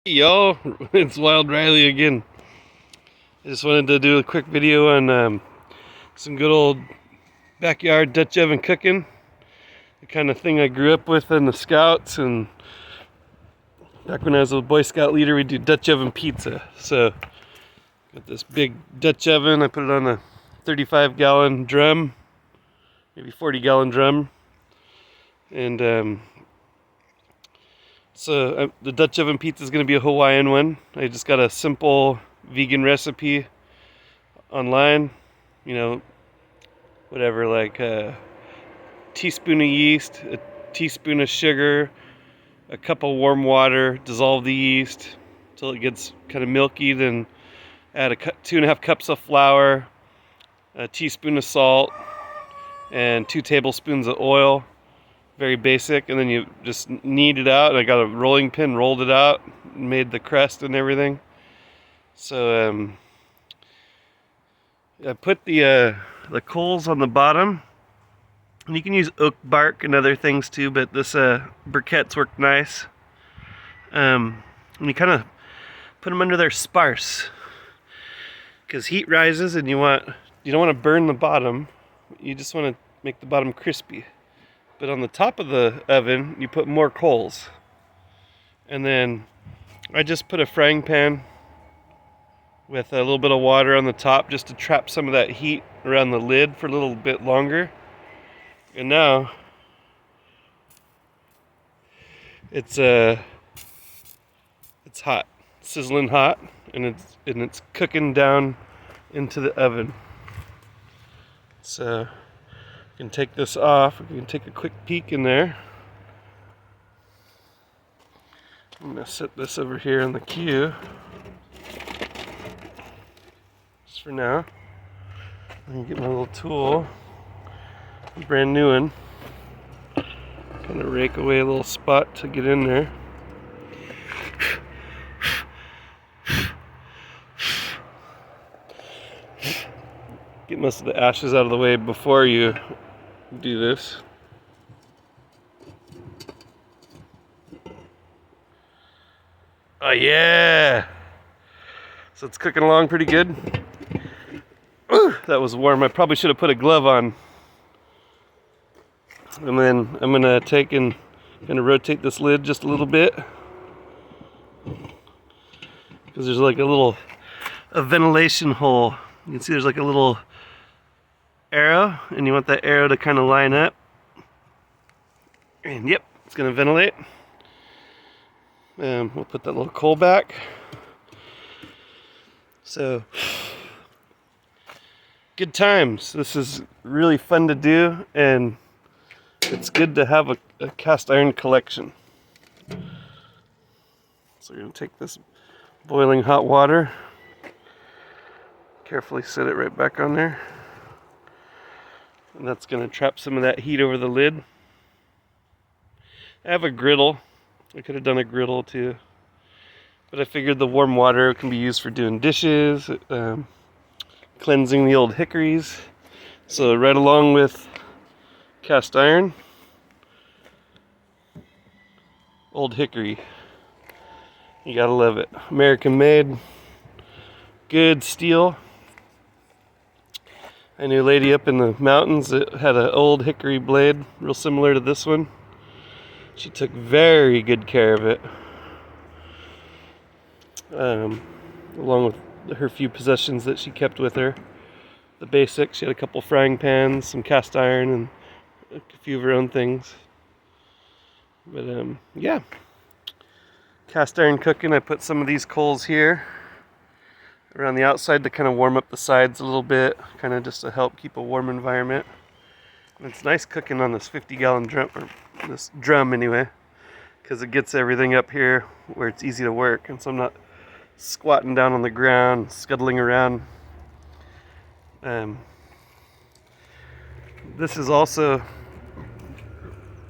Yo, it's Wild Riley again. I just wanted to do a quick video on some good old backyard Dutch oven cooking. The kind of thing I grew up with in the Scouts, and back when I was a Boy Scout leader, we do Dutch oven pizza. So, got this big Dutch oven. I put it on a 35-gallon drum, maybe 40-gallon drum, and so the Dutch oven pizza is going to be a Hawaiian one. I just got a simple vegan recipe online. You know, whatever, like a teaspoon of yeast, a teaspoon of sugar, a cup of warm water, dissolve the yeast until it gets kind of milky, then add 2.5 cups of flour, a teaspoon of salt, and 2 tablespoons of oil. Very basic, and then you just knead it out. And I got a rolling pin, rolled it out, made the crust and everything. So I put the coals on the bottom, and you can use oak bark and other things too, but this briquettes work nice. And you kind of put them under there sparse, because heat rises, and you don't want to burn the bottom. You just want to make the bottom crispy. But on the top of the oven, you put more coals. And then I just put a frying pan with a little bit of water on the top just to trap some of that heat around the lid for a little bit longer. And now it's hot, sizzling hot, and it's cooking down into the oven. So we can take this off. We can take a quick peek in there. I'm going to set this over here in the queue just for now. I'm going to get my little tool, a brand new one, kind of rake away a little spot to get in there. Get most of the ashes out of the way before you do this. Oh yeah! So it's cooking along pretty good. Ooh, that was warm. I probably should have put a glove on. And then I'm gonna take and rotate this lid just a little bit, because there's like a ventilation hole. You can see there's like a little arrow, and you want that arrow to kind of line up, and yep, it's going to ventilate. We'll put that little coal back. So good times. This is really fun to do, and it's good to have a cast iron collection. So you're going to take this boiling hot water, carefully set it right back on there. And that's going to trap some of that heat over the lid. I have a griddle. I could have done a griddle too. But I figured the warm water can be used for doing dishes, cleansing the old hickories. So right along with cast iron, old hickory. You gotta love it. American made, good steel. I knew a lady up in the mountains that had an old hickory blade, real similar to this one. She took very good care of it. Along with her few possessions that she kept with her. The basics, she had a couple frying pans, some cast iron, and a few of her own things. But yeah. Cast iron cooking, I put some of these coals here around the outside to kind of warm up the sides a little bit, kind of just to help keep a warm environment. And it's nice cooking on this 50-gallon drum, or this drum anyway, because it gets everything up here where it's easy to work, and so I'm not squatting down on the ground, scuttling around. This is also,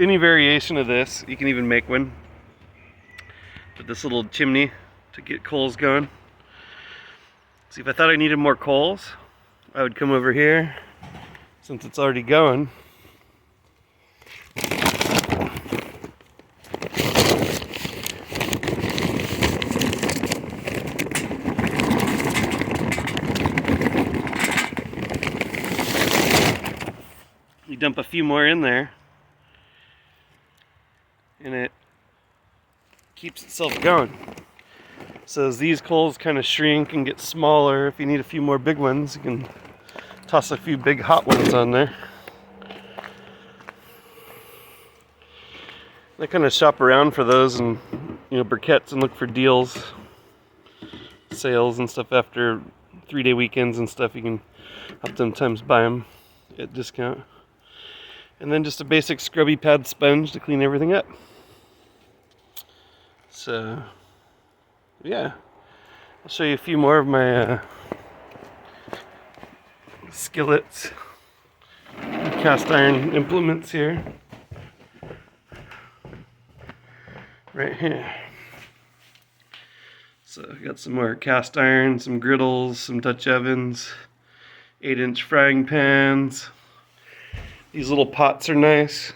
any variation of this, you can even make one, with this little chimney to get coals going. See, if I thought I needed more coals, I would come over here, since it's already going. you dump a few more in there, and it keeps itself going. So as these coals kind of shrink and get smaller, if you need a few more big ones, you can toss a few big hot ones on there. I kind of shop around for those and, briquettes, and look for deals, sales and stuff after 3-day weekends and stuff. You can oftentimes buy them at discount. And then just a basic scrubby pad sponge to clean everything up. So, yeah, I'll show you a few more of my skillets, cast iron implements here. Right here. So I got some more cast iron, some griddles, some Dutch ovens, 8-inch frying pans. These little pots are nice.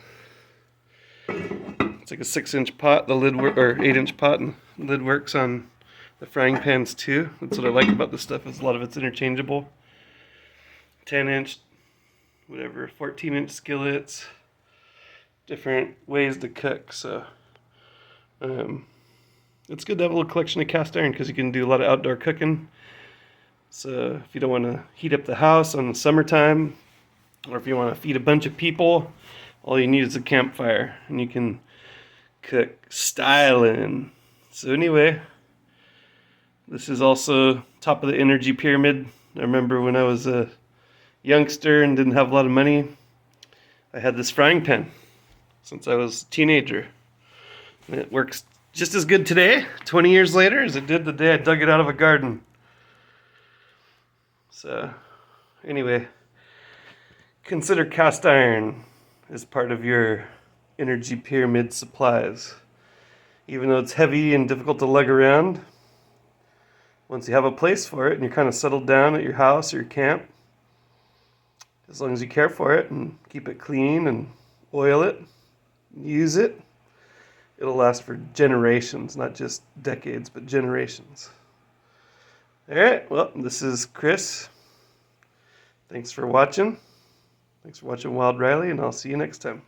It's like a 6-inch pot, the lid or 8-inch pot, and the lid works on the frying pans too. That's what I like about this stuff, is a lot of it's interchangeable. 10-inch, whatever, 14-inch skillets, different ways to cook. So it's good to have a little collection of cast iron because you can do a lot of outdoor cooking. So if you don't want to heat up the house in the summertime, or if you want to feed a bunch of people, all you need is a campfire and you can cook styling. So anyway, this is also top of the energy pyramid. I remember when I was a youngster and didn't have a lot of money, I had this frying pan since I was a teenager. And it works just as good today, 20 years later, as it did the day I dug it out of a garden. So, anyway, consider cast iron as part of your energy pyramid supplies. Even though it's heavy and difficult to lug around, once you have a place for it and you're kind of settled down at your house or your camp, as long as you care for it and keep it clean and oil it, use it, it'll last for generations, not just decades, but generations. All right, well, this is Chris. Thanks for watching. Thanks for watching Wild Riley, and I'll see you next time.